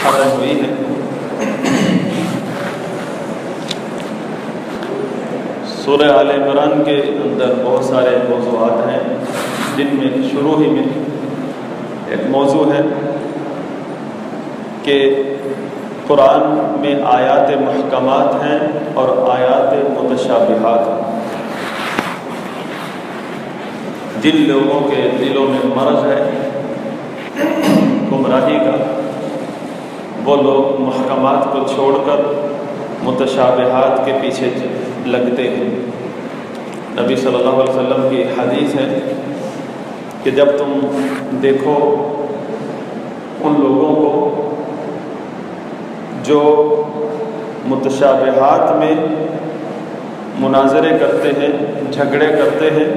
ختم ہوئی ہے۔ سورہ آل عمران کے اندر بہت سارے موضوعات ہیں، جن میں شروع ہی میں ایک موضوع ہے کہ قرآن میں آیات محکمات ہیں اور آیات متشابہات ہیں۔ جن لوگوں کے دلوں میں مرض ہے گمراہی کا، وہ لوگ محکمات کو چھوڑ کر متشابہات کے پیچھے لگتے ہیں۔ نبی صلی اللہ علیہ وسلم کی حدیث ہے کہ جب تم دیکھو ان لوگوں کو جو متشابہات میں مناظرے کرتے ہیں، جھگڑے کرتے ہیں،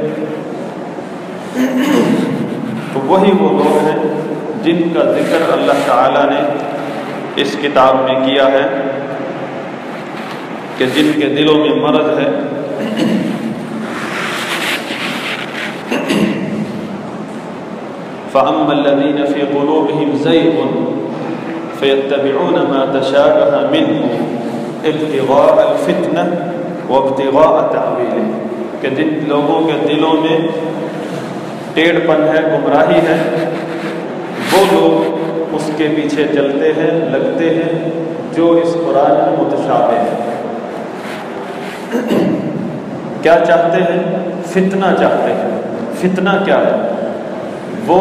تو وہی وہ لوگ ہیں جن کا ذکر اللہ تعالیٰ نے اس کتاب میں کیا ہے کہ جن کے دلوں میں مرض ہے۔ فَأَمَّا الَّذِينَ فِي قُلُوبِهِمْ زَيْغٌ فَيَتَّبِعُونَ مَا تَشَابَهَ مِنْهُ ابْتِغَاءَ الْفِتْنَةِ وَابْتِغَاءَ تَأْوِيلِهِ کہ جن لوگوں کے دلوں میں ٹیڑھ پن ہے، گمراہی ہے، وہ لوگ اس کے پیچھے چلتے ہیں، لگتے ہیں جو اس قرآن میں متشابہ ہے۔ کیا چاہتے ہیں؟ فتنہ چاہتے ہیں۔ فتنہ کیا ہے؟ وہ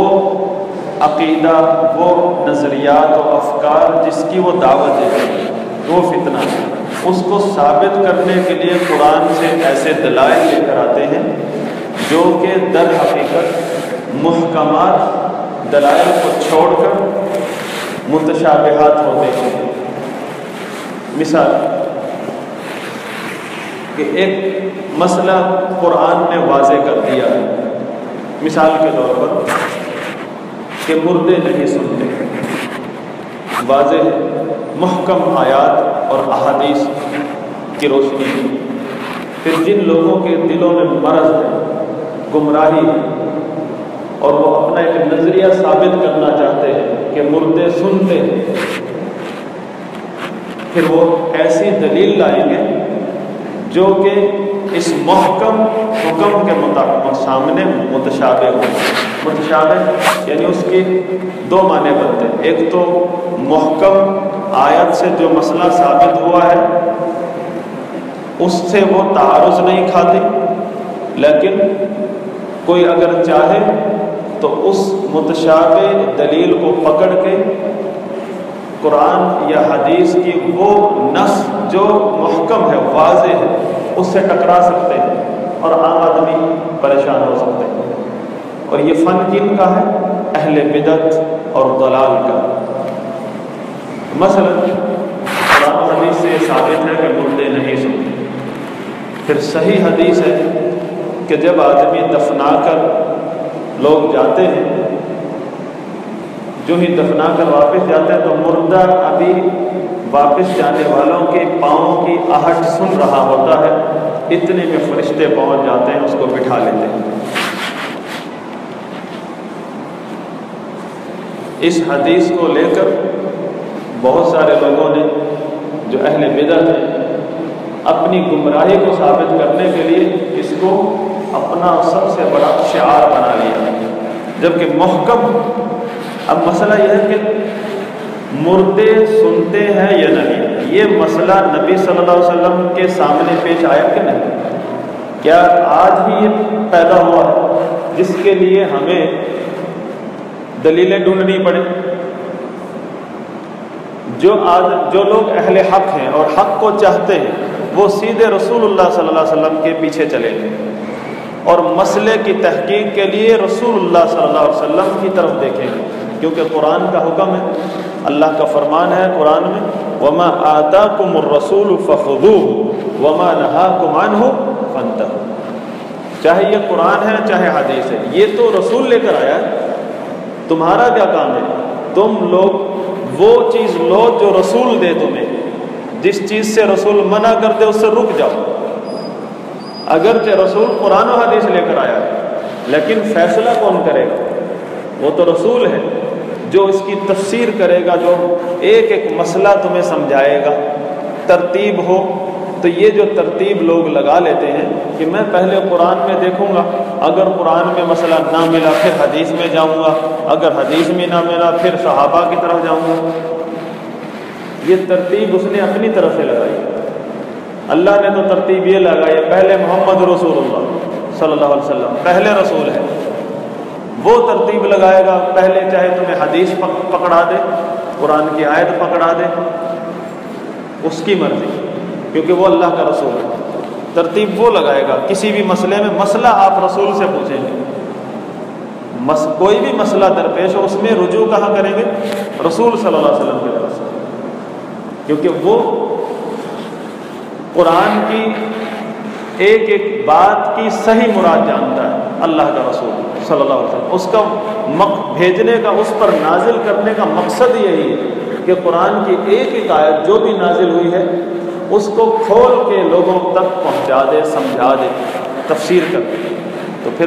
عقیدہ، وہ نظریات و افکار جس کی وہ دعوت ہے، وہ فتنہ ہے۔ اس کو ثابت کرنے کے لیے قرآن سے ایسے دلائل لے کر آتے ہیں جو کہ در حقیقت محکمات دلائل کو چھوڑ کر متشابہات ہوتے ہیں۔ مثال کہ ایک مسئلہ قرآن نے واضح کر دیا ہے، مثال کے طور پر کہ مردے نہیں سنتے، واضح محکم آیات اور احادیث کی روشنی میں۔ پھر جن لوگوں کے دلوں میں مرض ہے، گمراہی ہے، اور وہ اپنا ایک نظریہ ثابت کرنا چاہتے ہیں کہ مردے سنتے ہیں، پھر وہ ایسی دلیل لائیں گے جو کہ اس محکم حکم کے مطابق سامنے متشابہ ہو۔ متشابہ یعنی اس کی دو معنی بنتے ہیں، ایک تو محکم آیت سے جو مسئلہ ثابت ہوا ہے اس سے وہ تعارض نہیں کھاتی، لیکن کوئی اگر چاہے تو اس متشابہ دلیل کو پکڑ کے قرآن یا حدیث کی وہ نص جو محکم ہے، واضح ہے، اس سے ٹکرا سکتے ہیں اور عام آدمی پریشان ہو سکتے ہیں۔ اور یہ فن کن کا ہے؟ اہل بدعت اور ضلال کا۔ مثلا قرآن و حدیث سے ثابت ہے کہ مردے نہیں سنتے، پھر صحیح حدیث ہے کہ جب آدمی دفنا کر لوگ جاتے ہیں، جو ہی دفنا کر واپس جاتے ہیں تو مردہ ابھی واپس جانے والوں کے پاؤں کی آہٹ سن رہا ہوتا ہے، اتنے میں فرشتے پہنچ جاتے ہیں، اس کو بٹھا لیتے ہیں۔ اس حدیث کو لے کر بہت سارے لوگوں نے جو اہل بدعت ہیں اپنی گمراہی کو ثابت کرنے کے لیے اس کو اپنا سب سے بڑا شعار بنا لیا، جبکہ محکم۔ اب مسئلہ یہ ہے کہ مردے سنتے ہیں یا نہیں، یہ مسئلہ نبی صلی اللہ علیہ وسلم کے سامنے پیش آیا کہ نہیں؟ کیا آج ہی یہ پیدا ہوا ہے جس کے لیے ہمیں دلیلیں ڈھونڈنی پڑے؟ جو لوگ اہل حق ہیں اور حق کو چاہتے ہیں وہ سیدھے رسول اللہ صلی اللہ علیہ وسلم کے پیچھے چلے گئے اور مسئلے کی تحقیق کے لیے رسول اللہ صلی اللہ علیہ وسلم کی طرف دیکھیں گے، کیونکہ قرآن کا حکم ہے، اللہ کا فرمان ہے قرآن میں، وَمَا آتَاكُمُ الرَّسُولُ فَخُذُوهُ وَمَا نَهَاكُمْ عَنْهُ فَانْتَهُوا۔ چاہے یہ قرآن ہے چاہے حدیث ہے، یہ تو رسول لے کر آیا ہے، تمہارا کیا کام ہے؟ تم لوگ وہ چیز لو جو رسول دے تمہیں، جس چیز سے رسول منع کر دے اس سے رک جاؤ۔ اگرچہ رسول قرآن و حدیث لے کر آیا ہے، لیکن فیصلہ کون کرے گا؟ وہ تو رسول ہے، جو اس کی تفسیر کرے گا، جو ایک ایک مسئلہ تمہیں سمجھائے گا، ترتیب ہو۔ تو یہ جو ترتیب لوگ لگا لیتے ہیں کہ میں پہلے قرآن میں دیکھوں گا، اگر قرآن میں مسئلہ نہ ملا پھر حدیث میں جاؤں گا، اگر حدیث میں نہ ملا پھر صحابہ کی طرف جاؤں گا، یہ ترتیب اس نے اپنی طرف سے لگائی۔ اللہ نے تو ترتیب یہ لگائی، پہلے محمد رسول اللہ صلی اللہ علیہ وسلم پہلے رسول ہے، وہ ترتیب لگائے گا، پہلے چاہے تمہیں حدیث پکڑا دے، قرآن کی آیت پکڑا دے، اس کی مرضی، کیونکہ وہ اللہ کا رسول ہے۔ ترتیب وہ لگائے گا۔ کسی بھی مسئلے میں مسئلہ آپ رسول سے پوچھیں گے، کوئی بھی مسئلہ درپیش ہو، اس میں رجوع کہاں کریں گے؟ رسول صلی اللہ علیہ وسلم کی طرف سے، کیونکہ وہ قرآن کی ایک ایک بات کی صحیح مراد جانتا ہے، اللہ کا رسول صلی اللہ علیہ وسلم۔ اس کا بھیجنے کا، اس پر نازل کرنے کا مقصد یہی ہے کہ قرآن کی ایک ایک آیت جو بھی نازل ہوئی ہے اس کو کھول کے لوگوں تک پہنچا دے، سمجھا دے، تفسیر کر دے۔ تو پھر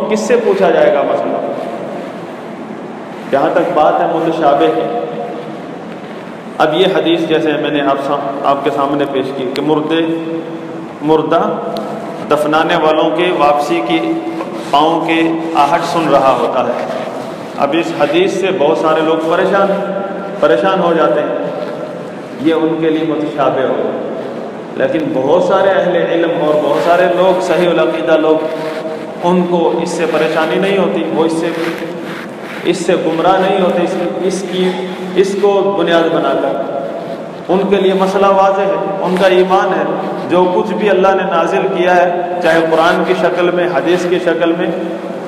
کس سے پوچھا جائے گا مسئلہ؟ جہاں تک بات ہے متشابہ کی، اب یہ حدیث جیسے میں نے آپ کے سامنے پیش کی کہ مردہ دفنانے والوں کے واپسی کی پاؤں کے آہٹ سن رہا ہوتا ہے۔ اب اس حدیث سے بہت سارے لوگ پریشان ہو جاتے ہیں، یہ ان کے لیے متشابہ ہو، لیکن بہت سارے اہل علم اور بہت سارے لوگ صحیح العقیدہ لوگ، ان کو اس سے پریشانی نہیں ہوتی، وہ اس سے گمراہ نہیں ہوتے، اس کو بنیاد بنا کر ان کے لیے مسئلہ واضح ہے، ان کا ایمان ہے، جو کچھ بھی اللہ نے نازل کیا ہے، چاہے قرآن کی شکل میں، حدیث کی شکل میں،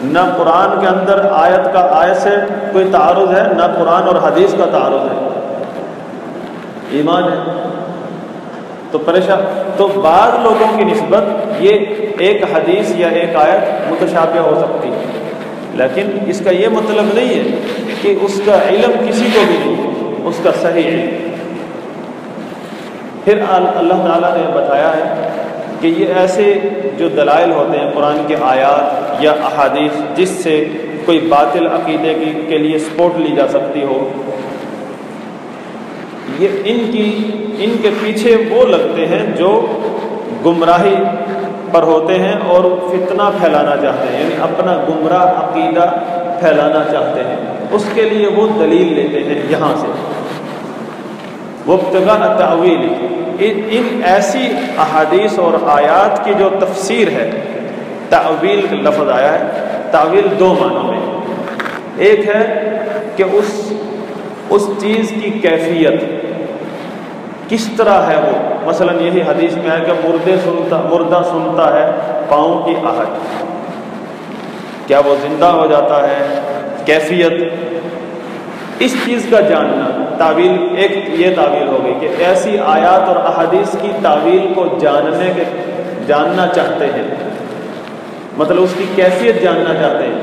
نہ قرآن کے اندر آیت سے کوئی تعارض ہے، نہ قرآن اور حدیث کا تعارض ہے، ایمان ہے، تو بعض لوگوں کی نسبت یہ ایک حدیث یا ایک آیت متشابہ ہو سکتی ہے، لیکن اس کا یہ مطلب نہیں ہے کہ اس کا علم کسی کو بھی نہیں، اس کا صحیح علم۔ پھر اللہ تعالیٰ نے بتایا ہے کہ یہ ایسے جو دلائل ہوتے ہیں قرآن کے آیات یا احادیث، جس سے کوئی باطل عقیدے کے لیے سپورٹ لی جا سکتی ہو، یہ ان کے پیچھے وہ لگتے ہیں جو گمراہی پر ہوتے ہیں اور فتنہ پھیلانا چاہتے ہیں، یعنی اپنا گمراہ عقیدہ پھیلانا چاہتے ہیں، اس کے لیے وہ دلیل لیتے ہیں یہاں سے۔ وابتغاء التأویل، ان ایسی احادیث اور آیات کی جو تفسیر ہے، تأویل کا لفظ آیا ہے، تأویل دو معنوں میں، ایک ہے کہ اس چیز کی کیفیت کس طرح ہے، وہ مثلا یہی حدیث میں ہے کہ مردہ سنتا ہے پاؤں کی آہٹ، کیا وہ زندہ ہو جاتا ہے، کیفیت، اس چیز کا جاننا۔ تعویل ایک یہ تعویل ہو گئی کہ ایسی آیات اور احادیث کی تعویل کو جاننا چاہتے ہیں، مطلب اس کی کیفیت جاننا چاہتے ہیں۔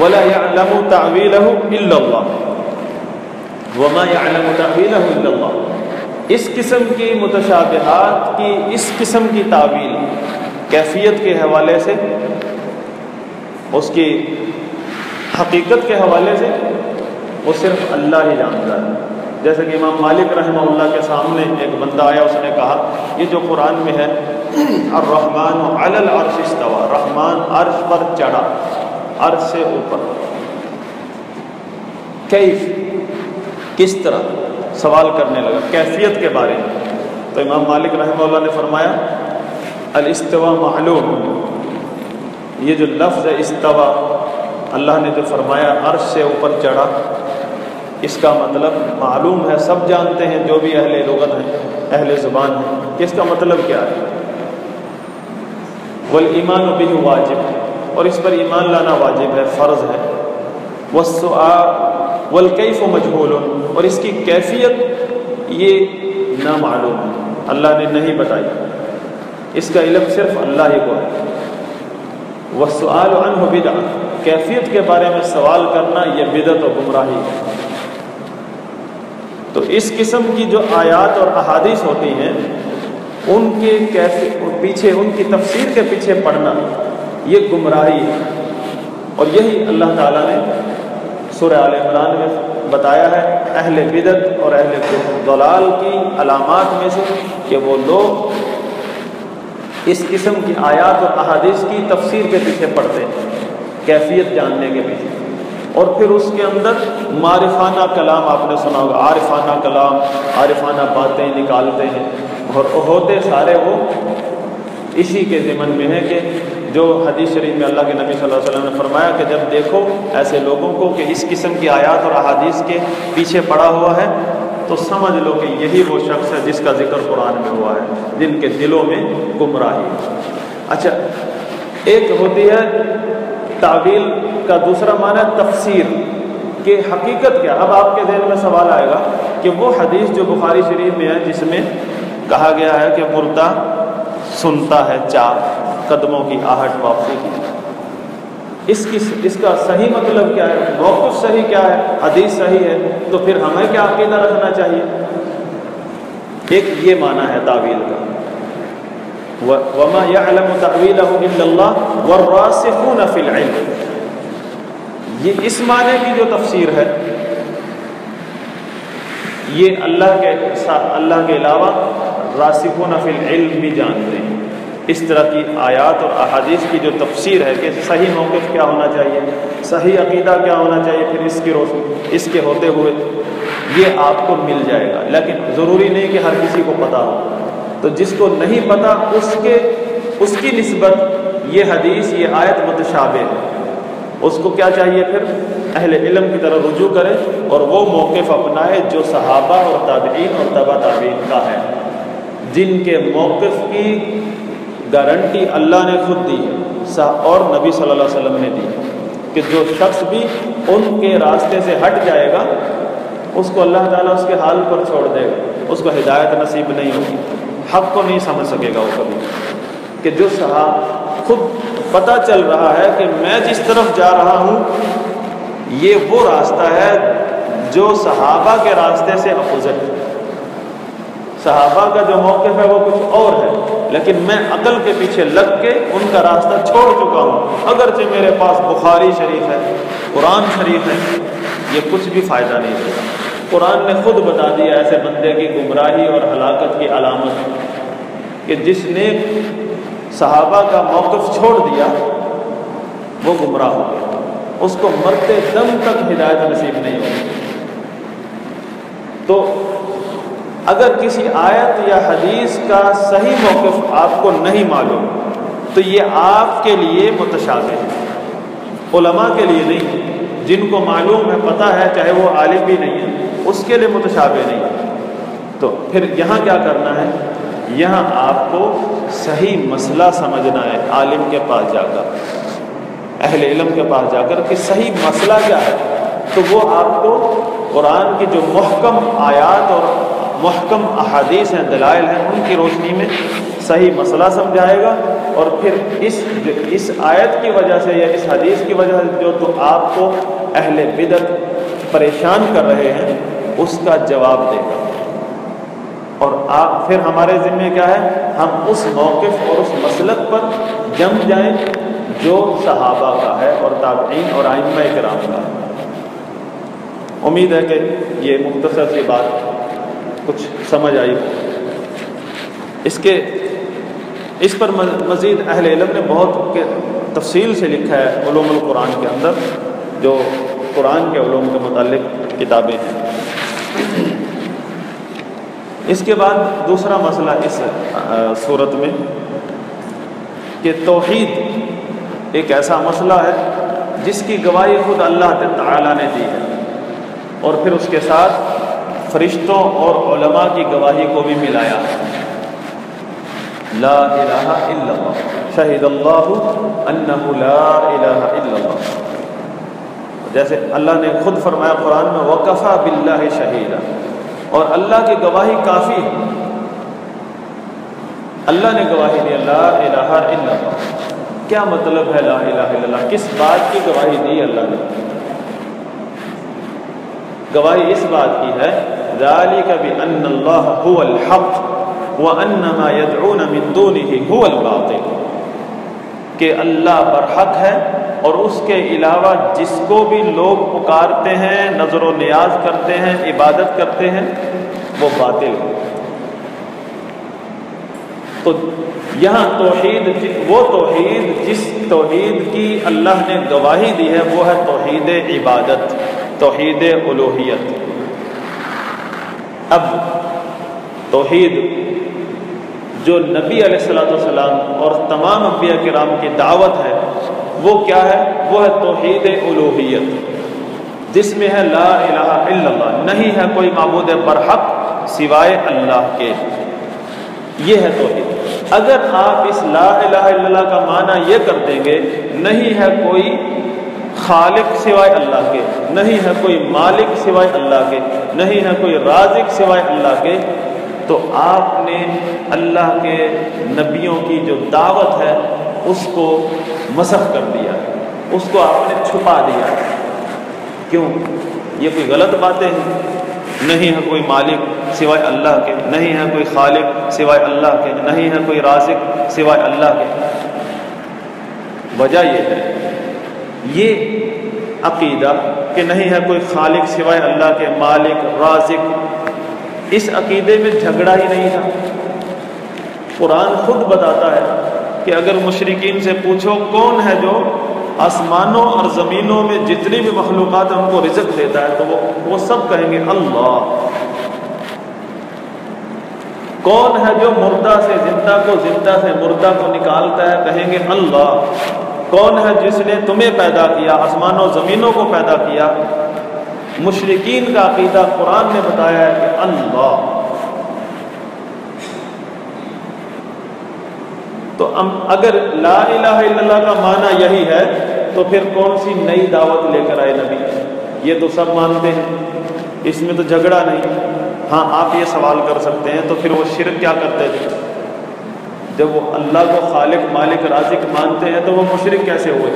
وَلَا يَعْلَمُ تَعْوِيلَهُ إِلَّا اللَّهُ وَمَا يَعْلَمُ تَعْوِيلَهُ إِلَّا اللَّهُ۔ اس قسم کی متشابہات کی، اس قسم کی تعویل کیفیت کے حوالے سے، اس کی حقیقت کے حوالے سے، وہ صرف اللہ ہی جانتا ہے۔ جیسے کہ امام مالک رحمہ اللہ کے سامنے ایک بندہ آیا، اس نے کہا یہ جو قرآن میں ہے الرحمن علی العرش استوى، رحمان عرش پر چڑھا، عرش سے اوپر، کیف، کس طرح، سوال کرنے لگا کیفیت کے بارے میں۔ تو امام مالک رحمہ اللہ نے فرمایا الاستواء معلوم، یہ جو لفظ ہے استوا، اللہ نے جو فرمایا عرش سے اوپر چڑھا، اس کا مطلب معلوم ہے، سب جانتے ہیں، جو بھی اہل لغت ہیں، اہل زبان ہیں، کہ اس کا مطلب کیا ہے۔ والایمان بہ واجب، اور اس پر ایمان لانا واجب ہے، فرض ہے۔ والسؤال والکیف مجہول، اور اس کی کیفیت یہ نامعلوم ہے، اللہ نے نہیں بتائی، اس کا علم صرف اللہ ہی کو ہے۔ والسؤال عنہ بدعۃ، کیفیت کے بارے میں سوال کرنا یہ بدعت و گمراہی ہے۔ تو اس قسم کی جو آیات اور احادیث ہوتی ہیں، ان کے پیچھے، ان کی تفسیر کے پیچھے پڑنا، یہ گمراہی ہے، اور یہی اللہ تعالیٰ نے سورہ آل عمران میں بتایا ہے اہل بدعت اور اہل ضلال کی علامات میں سے کہ وہ لوگ اس قسم کی آیات اور احادیث کی تفسیر کے پیچھے پڑتے ہیں، کیفیت جاننے کے پیچھے، اور پھر اس کے اندر معرفانہ کلام، آپ نے سنا ہوگا عارفانہ کلام، عارفانہ باتیں نکالتے ہیں، اور ہوتے سارے وہ اسی کے ضمن میں ہے کہ جو حدیث شریف میں اللہ کے نبی صلی اللہ علیہ وسلم نے فرمایا کہ جب دیکھو ایسے لوگوں کو کہ اس قسم کی آیات اور احادیث کے پیچھے پڑا ہوا ہے تو سمجھ لو کہ یہی وہ شخص ہے جس کا ذکر قرآن میں ہوا ہے، جن کے دلوں میں گمراہی۔ اچھا، ایک ہوتی ہے تعویل کا دوسرا معنی تفسیر، کہ حقیقت کیا۔ اب آپ کے ذہن میں سوال آئے گا کہ وہ حدیث جو بخاری شریف میں ہے جس میں کہا گیا ہے کہ مردہ سنتا ہے چار قدموں کی آہٹ واپسی کی، اس کا صحیح مطلب کیا ہے، موقف صحیح کیا ہے، حدیث صحیح ہے، تو پھر ہمیں کیا عقیدہ رکھنا چاہیے؟ ایک یہ معنی ہے تعویل کا، وَمَا يَعْلَمُ تَعْوِيلَهُ إِلَّا اللَّهُ وَالرَّاسِخُونَ فِي الْعِلْمِ، یہ اس معنی کی جو تفسیر ہے یہ اللہ کے علاوہ راسخون فی العلم بھی جانتے ہیں۔ اس طرح کی آیات اور احادیث کی جو تفسیر ہے کہ صحیح موقف کیا ہونا چاہیے، صحیح عقیدہ کیا ہونا چاہیے، پھر اس کے ہوتے ہوئے یہ آپ کو مل جائے گا، لیکن ضروری نہیں کہ ہر کسی کو پتہ ہو۔ تو جس کو نہیں پتہ اس کی نسبت یہ حدیث، یہ آیت متشابہ ہے، اس کو کیا چاہیے پھر؟ اہل علم کی طرف رجوع کرے اور وہ موقف اپنائے جو صحابہ اور تابعین اور تبع تابعین کا ہے، جن کے موقف کی گارنٹی اللہ نے خود دی ہے اور نبی صلی اللہ علیہ وسلم نے دی کہ جو شخص بھی ان کے راستے سے ہٹ جائے گا اس کو اللہ تعالیٰ اس کے حال پر چھوڑ دے گا، اس کو ہدایت نصیب نہیں ہوگی، حق کو نہیں سمجھ سکے گا وہ کبھی۔ کہ جو صحابہ خود پتہ چل رہا ہے کہ میں جس طرف جا رہا ہوں یہ وہ راستہ ہے جو صحابہ کے راستے سے اپوزٹ ہے، صحابہ کا جو موقف ہے وہ کچھ اور ہے، لیکن میں عقل کے پیچھے لگ کے ان کا راستہ چھوڑ چکا ہوں، اگرچہ میرے پاس بخاری شریف ہے، قرآن شریف ہے، یہ کچھ بھی فائدہ نہیں دیتا۔ قرآن نے خود بتا دیا ایسے بندے کی گمراہی اور ہلاکت کی علامت کہ جس نے صحابہ کا موقف چھوڑ دیا وہ گمراہ ہو گیا، اس کو مرتے دم تک ہدایت نصیب نہیں ہوگی۔ تو اگر کسی آیت یا حدیث کا صحیح موقف آپ کو نہیں معلوم تو یہ آپ کے لیے متشابہ ہے، علماء کے لیے نہیں۔ جن کو معلوم ہے، پتہ ہے، چاہے وہ عالم بھی نہیں ہے، اس کے لیے متشابہ نہیں۔ تو پھر یہاں کیا کرنا ہے؟ یہاں آپ کو صحیح مسئلہ سمجھنا ہے، عالم کے پاس جا کر، اہل علم کے پاس جا کر کہ صحیح مسئلہ کیا ہے۔ تو وہ آپ کو قرآن کی جو محکم آیات اور محکم احادیث ہیں، دلائل ہیں، ان کی روشنی میں صحیح مسئلہ سمجھائے گا، اور پھر اس آیت کی وجہ سے یا اس حدیث کی وجہ سے جو تو آپ کو اہل بدعت پریشان کر رہے ہیں اس کا جواب دے گا۔ اور آپ پھر ہمارے ذمہ کیا ہے؟ ہم اس موقف اور اس مسلک پر جم جائیں جو صحابہ کا ہے اور تابعین اور ائمہ کرام کا ہے۔ امید ہے کہ یہ مختصر سی بات کچھ سمجھ آئی۔ اس پر مزید اہل علم نے بہت تفصیل سے لکھا ہے علوم القرآن کے اندر، جو قرآن کے علوم کے متعلق کتابیں ہیں۔ اس کے بعد دوسرا مسئلہ اس صورت میں کہ توحید ایک ایسا مسئلہ ہے جس کی گواہی خود اللہ تعالیٰ نے دی ہے، اور پھر اس کے ساتھ فرشتوں اور علماء کی گواہی کو بھی ملایا ہے۔ لا الہ الا اللہ، شہد اللہ انہ لا الہ الا اللہ، جیسے اللہ نے خود فرمایا قرآن میں وَكَفَى بِاللَّهِ شَهِيدًا، اور اللہ کی گواہی کافی ہے۔ اللہ نے گواہی دی لا الہ الا اللہ۔ کیا مطلب ہے لا الہ الا اللہ؟ کس بات کی گواہی دی اللہ نے؟ گواہی اس بات کی ہے ذَلِكَ بِأَنَّ اللَّهَ هُوَ الْحَقُّ وَأَنَّ مَا يَدْعُونَ مِن دُونِهِ هُوَ الْبَاطِلُ، کہ اللہ برحق ہے اور اس کے علاوہ جس کو بھی لوگ پکارتے ہیں، نظر و نیاز کرتے ہیں، عبادت کرتے ہیں، وہ باطل ہے۔ تو یہاں توحید، وہ توحید جس توحید کی اللہ نے گواہی دی ہے، وہ ہے توحید عبادت، توحید الوہیت۔ اب توحید جو نبی علیہ الصلوۃ والسلام اور تمام انبیاء کرام کی دعوت ہے، وہ کیا ہے؟ وہ ہے توحید الوہیت، جس میں ہے لا الہ الا اللہ، نہیں ہے کوئی معبود برحق سوائے اللہ کے، یہ ہے توحید۔ اگر آپ اس لا الہ الا اللہ کا معنی یہ کر دیں گے نہیں ہے کوئی خالق سوائے اللہ کے، نہیں ہے کوئی مالک سوائے اللہ کے، نہیں ہے کوئی رازق سوائے اللہ کے، تو آپ نے اللہ کے نبیوں کی جو دعوت ہے اس کو مسخ کر دیا، اس کو آپ نے چھپا دیا۔ کیوں؟ یہ کوئی غلط باتیں ہیں؟ نہیں ہے کوئی مالک سوائے اللہ کے، نہیں ہے کوئی خالق سوائے اللہ کے، نہیں ہے کوئی رازق سوائے اللہ کے۔ وجہ یہ ہے، یہ عقیدہ کہ نہیں ہے کوئی خالق سوائے اللہ کے، مالک، رازق، اس عقیدے میں جھگڑا ہی نہیں تھا۔ قرآن خود بتاتا ہے کہ اگر مشرکین سے پوچھو کون ہے جو آسمانوں اور زمینوں میں جتنی بھی مخلوقات ہیں ان کو رزق دیتا ہے، تو وہ سب کہیں گے اللہ۔ کون ہے جو مردہ سے زندہ کو، زندہ سے مردہ کو نکالتا ہے، کہیں گے اللہ۔ کون ہے جس نے تمہیں پیدا کیا، آسمانوں زمینوں کو پیدا کیا؟ مشرکین کا عقیدہ قرآن نے بتایا ہے کہ اللہ۔ تو اگر لا الہ الا اللہ کا معنی یہی ہے تو پھر کون سی نئی دعوت لے کر آئے نبی؟ یہ تو سب مانتے ہیں، اس میں تو جھگڑا نہیں۔ ہاں آپ یہ سوال کر سکتے ہیں تو پھر وہ شرک کیا کرتے تھے؟ جب وہ اللہ کو خالق، مالک، رازق مانتے ہیں تو وہ مشرک کیسے ہوئے؟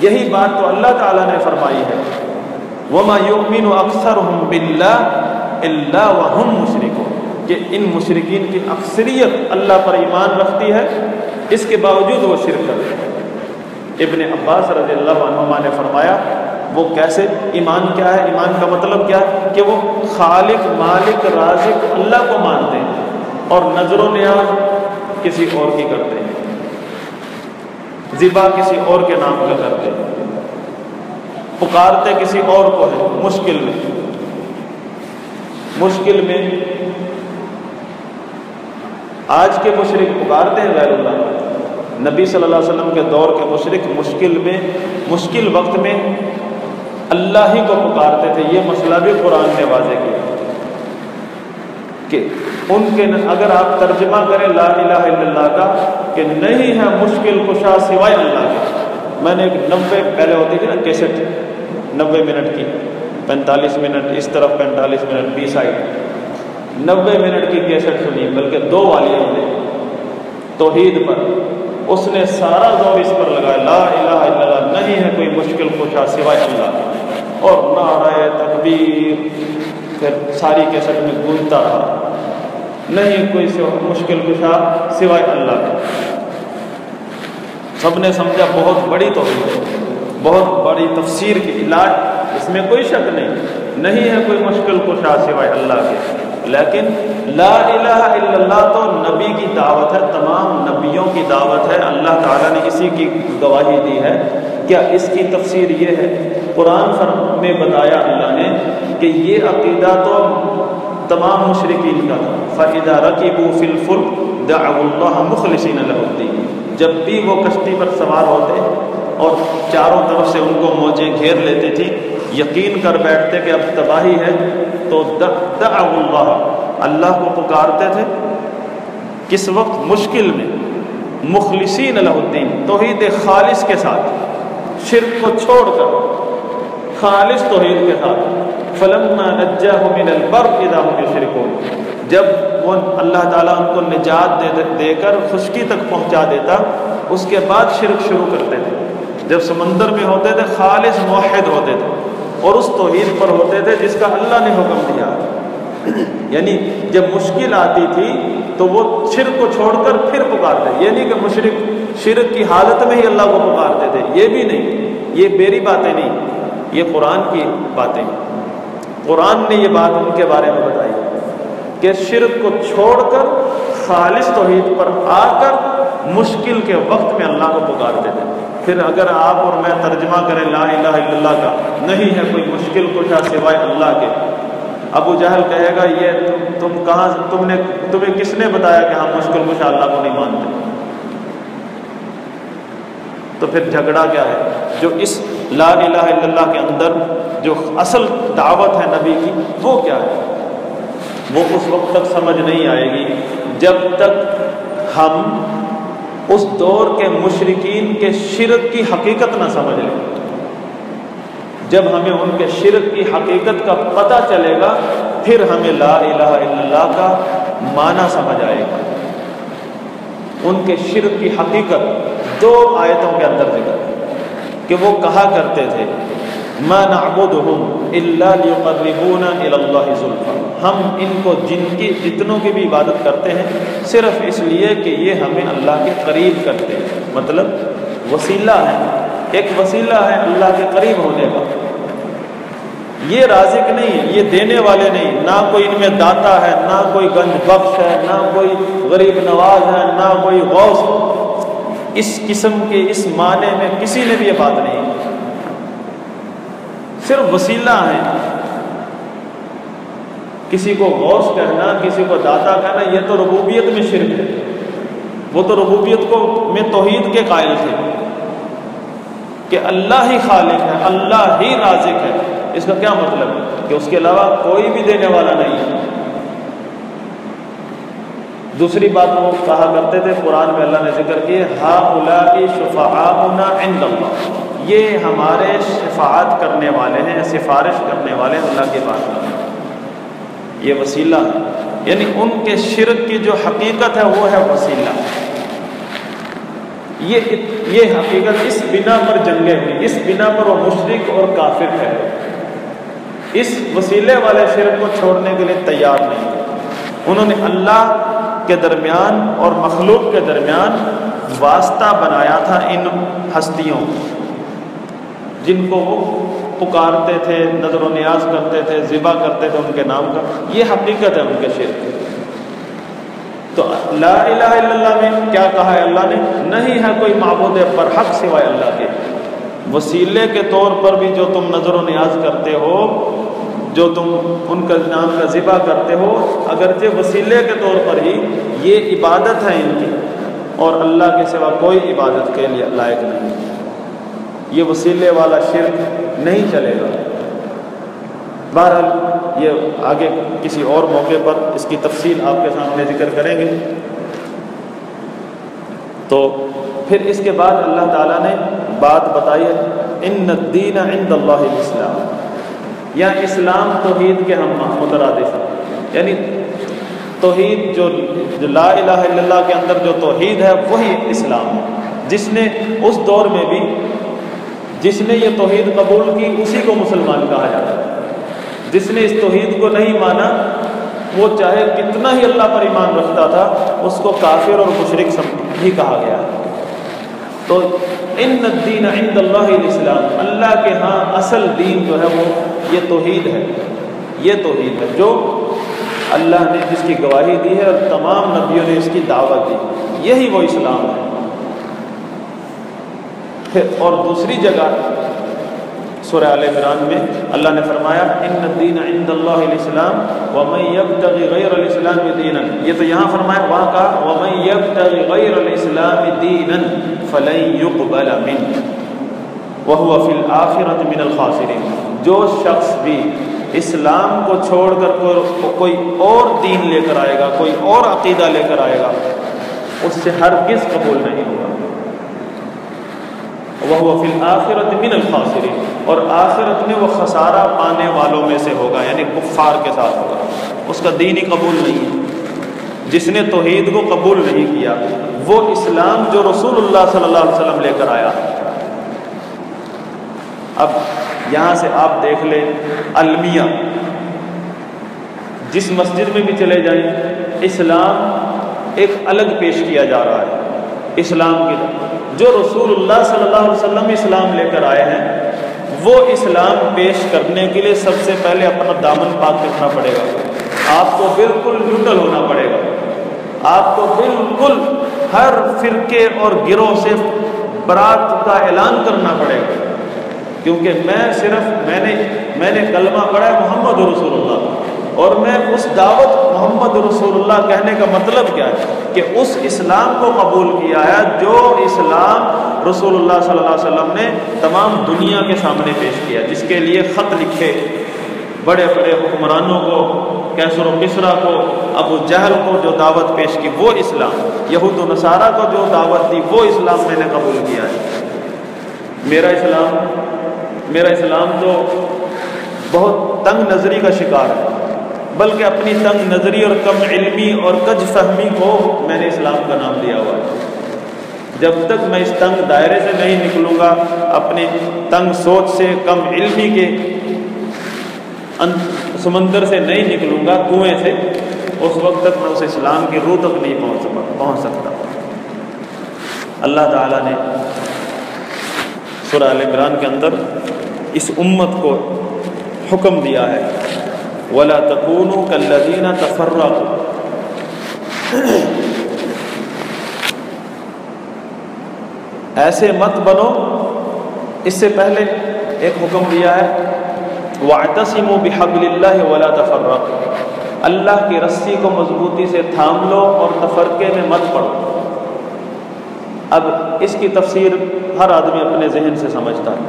یہی بات تو اللہ تعالیٰ نے فرمائی ہے، وَمَا يُؤْمِنُ أَكْثَرُهُمْ بِاللَّهِ إِلَّا وَهُمْ مُشْرِكُونَ، کہ ان مشرکین کی اکثریت اللہ پر ایمان رکھتی ہے، اس کے باوجود وہ شرک کرتے ہیں۔ ابن عباس رضی اللہ عنہما نے فرمایا وہ کیسے؟ ایمان کیا ہے؟ ایمان کا مطلب کیا ہے؟ کہ وہ خالق، مالک، رازق اللہ کو مانتے ہیں اور نظر و نیاز کسی اور کی کرتے ہیں، ذبح کسی اور کے نام کا کرتے ہیں، پکارتے کسی اور کو ہے مشکل میں۔ آج کے مشرک پکارتے ہیں غیر اللہ۔ نبی صلی اللہ علیہ وسلم کے دور کے مشرک مشکل وقت میں اللہ ہی کو پکارتے تھے۔ یہ مسئلہ بھی قرآن نے واضح کیا کہ ان کے اگر آپ ترجمہ کریں لا الہ الا اللہ کا کہ نہیں ہے مشکل کشا سوائے اللہ کے۔ میں نے ایک 90 پہلے ہوتی تھی نا کیسٹ 90 منٹ کی، 45 منٹ اس طرف، 45 منٹ بی سائڈ، 90 منٹ کی کیسٹ سنی، بلکہ 2 والی ہم نے توحید پر۔ اس نے سارا زور اس پر لگایا لا الہ الا اللہ، نہیں ہے کوئی مشکل کشا سوائے اللہ، اور نعرہ تکبیر پھر ساری کیسٹ میں گونجتا رہا، نہیں کوئی مشکل کشا سوائے اللہ کا۔ سب نے سمجھا بہت بڑی توحید ہے، بہت بڑی تفسیر کی علاج، اس میں کوئی شک نہیں ہے کوئی مشکل کشا سوائے اللہ کے۔ لیکن لا الہ الا اللہ تو نبی کی دعوت ہے، تمام نبیوں کی دعوت ہے، اللہ تعالیٰ نے اسی کی گواہی دی ہے۔ کیا اس کی تفسیر یہ ہے؟ قرآن میں بتایا اللہ نے کہ یہ عقیدہ تو تمام مشرکین کا تھا۔ فَإِذَا رَكِبُوا فِي الْفُلْكِ دَعَوُا اللَّهَ مُخْلِصِينَ لَهُ الدِّينَ، جب بھی وہ کشتی پر سوار ہوتے اور چاروں طرف سے ان کو موجیں گھیر لیتی تھی، یقین کر بیٹھتے کہ اب تباہی ہے، تو دعوا اللہ کو پکارتے تھے۔ کس وقت؟ مشکل میں، مخلصین لہ الدین، توحید خالص کے ساتھ، شرک کو چھوڑ کر خالص توحید کے ساتھ۔ فلما نجاهم من البر اذا هم يشركون، جب وہ اللہ تعالیٰ ان کو نجات دے کر خشکی تک پہنچا دیتا، اس کے بعد شرک شروع کرتے تھے۔ جب سمندر میں ہوتے تھے خالص موحد ہوتے تھے اور اس توحید پر ہوتے تھے جس کا اللہ نے حکم دیا۔ یعنی جب مشکل آتی تھی تو وہ شرک کو چھوڑ کر پھر پکارتے، یہ نہیں کہ مشرک شرک کی حالت میں ہی اللہ کو پکارتے تھے، یہ بھی نہیں، یہ میری باتیں نہیں، یہ قرآن کی باتیں، قرآن نے یہ بات ان کے بارے میں بتائی کہ شرک کو چھوڑ کر خالص توحید پر آ کر مشکل کے وقت میں اللہ کو پکارتے تھے۔ پھر اگر آپ اور میں ترجمہ کریں لا الہ الا اللہ کا، نہیں ہے کوئی مشکل کشا سوائے اللہ کے، ابو جہل کہے گا یہ تم کہاں، تمہیں کس نے بتایا کہ ہم مشکل کشا اللہ کو نہیں مانتے؟ تو پھر جھگڑا کیا ہے؟ جو اس لا الہ الا اللہ کے اندر جو اصل دعوت ہے نبی کی، وہ کیا ہے؟ وہ اس وقت تک سمجھ نہیں آئے گی جب تک ہم اس دور کے مشرکین کے شرک کی حقیقت نہ سمجھ لیں۔ جب ہمیں ان کے شرک کی حقیقت کا پتہ چلے گا، پھر ہمیں لا الہ الا اللہ کا معنی سمجھ آئے گا۔ ان کے شرک کی حقیقت 2 آیتوں کے اندر ذکر ہے کہ وہ کہا کرتے تھے ما نعبدهم الا ليقربونا الى الله زلفى، ہم ان کو جتنوں کی بھی عبادت کرتے ہیں صرف اس لیے کہ یہ ہمیں اللہ کے قریب کرتے ہیں، مطلب وسیلہ ہے، ایک وسیلہ ہے اللہ کے قریب ہونے کا، یہ رازق نہیں ہے، یہ دینے والے نہیں، نہ کوئی ان میں داتا ہے، نہ کوئی گنج بخش ہے، نہ کوئی غریب نواز ہے، نہ کوئی غوث، اس قسم کے اس معنی میں کسی نے بھی یہ بات نہیں، صرف وسیلہ ہیں۔ کسی کو غوث کہنا، کسی کو داتا کہنا، یہ تو ربوبیت میں شرک ہے، وہ تو ربوبیت میں توحید کے قائل تھے کہ اللہ ہی خالق ہے، اللہ ہی رازق ہے۔ اس کا کیا مطلب ہے؟ کہ اس کے علاوہ کوئی بھی دینے والا نہیں ہے۔ دوسری بات وہ کہا کرتے تھے، قرآن میں اللہ نے ذکر کیے ہؤلاء شفعاؤنا عند اللہ، یہ ہمارے شفاعت کرنے والے ہیں، سفارش کرنے والے ہیں اللہ کے پاس، یہ وسیلہ ہے۔ یعنی ان کے شرک کی جو حقیقت ہے وہ ہے وسیلہ، یہ حقیقت اس بنا پر جنگیں ہوئی، اس بنا پر وہ مشرک اور کافر ہے، اس وسیلے والے شرک کو چھوڑنے کے لیے تیار نہیں۔ انہوں نے اللہ کے درمیان اور مخلوق کے درمیان واسطہ بنایا تھا ان ہستیوں، جن کو وہ پکارتے تھے، نظر و نیاز کرتے تھے، ذبح کرتے تھے ان کے نام کا، یہ حقیقت ہے ان کے شرک۔ تو لا الہ الا اللہ میں کیا کہا ہے اللہ نے؟ نہیں ہے کوئی معبود برحق سوائے اللہ کے، وسیلے کے طور پر بھی جو تم نظر و نیاز کرتے ہو، جو تم ان کا نام کا ذبح کرتے ہو، اگرچہ وسیلے کے طور پر ہی یہ عبادت ہے ان کی، اور اللہ کے سوا کوئی عبادت کے لیے لائق نہیں، یہ وسیلے والا شرک نہیں چلے گا۔ بہرحال یہ آگے کسی اور موقع پر اس کی تفصیل آپ کے سامنے ذکر کریں گے۔ تو پھر اس کے بعد اللہ تعالیٰ نے بات بتائی ہے ان الدین عند اللہ الاسلام، یا اسلام توحید کے ہم مترادف ہیں، یعنی توحید جو لا الہ الا اللہ کے اندر جو توحید ہے وہی اسلام ہے۔ جس نے اس دور میں بھی جس نے یہ توحید قبول کی اسی کو مسلمان کہا جاتا ہے، جس نے اس توحید کو نہیں مانا وہ چاہے کتنا ہی اللہ پر ایمان رکھتا تھا اس کو کافر اور مشرک ہی کہا گیا۔ تو ان الدین عند اللہ الاسلام، اللہ کے ہاں اصل دین جو ہے وہ یہ توحید ہے، یہ توحید ہے جو اللہ نے جس کی گواہی دی ہے اور تمام نبیوں نے اس کی دعوت دی، یہی وہ اسلام ہے۔ پھر اور دوسری جگہ سورہ آل عمران میں اللہ نے فرمایا ان الدین عند اللہ الاسلام ومن یبتغی غیر الاسلام دینا، یہ تو یہاں فرمایا، وہاں کہا ومن یبتغی غیر الاسلام دینا فلن یقبل منہ وہو فی الآخرۃ من الخاسرین، جو شخص بھی اسلام کو چھوڑ کر کوئی اور دین لے کر آئے گا، کوئی اور عقیدہ لے کر آئے گا، اس سے ہرگز قبول نہیں ہوگا، وَهُوَ فِي الْآخِرَةِ مِنَ الْخَاسِرِينَ، اور آخرت میں وہ خسارہ پانے والوں میں سے ہوگا، یعنی کفار کے ساتھ ہوگا، اس کا دین ہی قبول نہیں ہے۔ جس نے توحید کو قبول نہیں کیا، وہ اسلام جو رسول اللہ صلی اللہ علیہ وسلم لے کر آیا۔ اب یہاں سے آپ دیکھ لیں المیہ، جس مسجد میں بھی چلے جائیں اسلام ایک الگ پیش کیا جا رہا ہے، اسلام کی جو رسول اللہ صلی اللہ علیہ وسلم اسلام لے کر آئے ہیں وہ اسلام پیش کرنے کے لیے سب سے پہلے اپنا دامن پاک رکھنا پڑے گا. آپ کو بالکل نیوٹرل ہونا پڑے گا. آپ کو بالکل ہر فرقے اور گروہ سے برات کا اعلان کرنا پڑے گا، کیونکہ میں نے کلمہ پڑھا ہے محمد رسول اللہ، اور میں اس دعوت محمد رسول اللہ کہنے کا مطلب کیا ہے کہ اس اسلام کو قبول کیا ہے جو اسلام رسول اللہ صلی اللہ علیہ وسلم نے تمام دنیا کے سامنے پیش کیا، جس کے لیے خط لکھے بڑے بڑے حکمرانوں کو، کیسر و کسریٰ کو، ابو جہل کو جو دعوت پیش کی وہ اسلام، یہود و نصارہ کو جو دعوت دی وہ اسلام میں نے قبول کیا ہے. میرا اسلام تو بہت تنگ نظری کا شکار ہے، بلکہ اپنی تنگ نظری اور کم علمی اور کج فہمی کو میں نے اسلام کا نام دیا ہوا ہے. جب تک میں اس تنگ دائرے سے نہیں نکلوں گا، اپنی تنگ سوچ سے، کم علمی کے سمندر سے نہیں نکلوں گا، کنویں سے، اس وقت تک میں اس اسلام کی روح تک نہیں پہنچ سکتا. اللہ تعالیٰ نے سورہ آل عمران کے اندر اس امت کو حکم دیا ہے وَلَا تَكُونُوا كَالَّذِينَ تَفَرَّقُوا، ایسے مت بنو. اس سے پہلے ایک حکم دیا ہے وَاعْتَصِمُوا بِحَبْلِ اللَّهِ وَلَا تَفَرَّقُوا، اللہ کی رسی کو مضبوطی سے تھام لو اور تفرقے میں مت پڑو. اب اس کی تفسیر ہر آدمی اپنے ذہن سے سمجھتا ہے.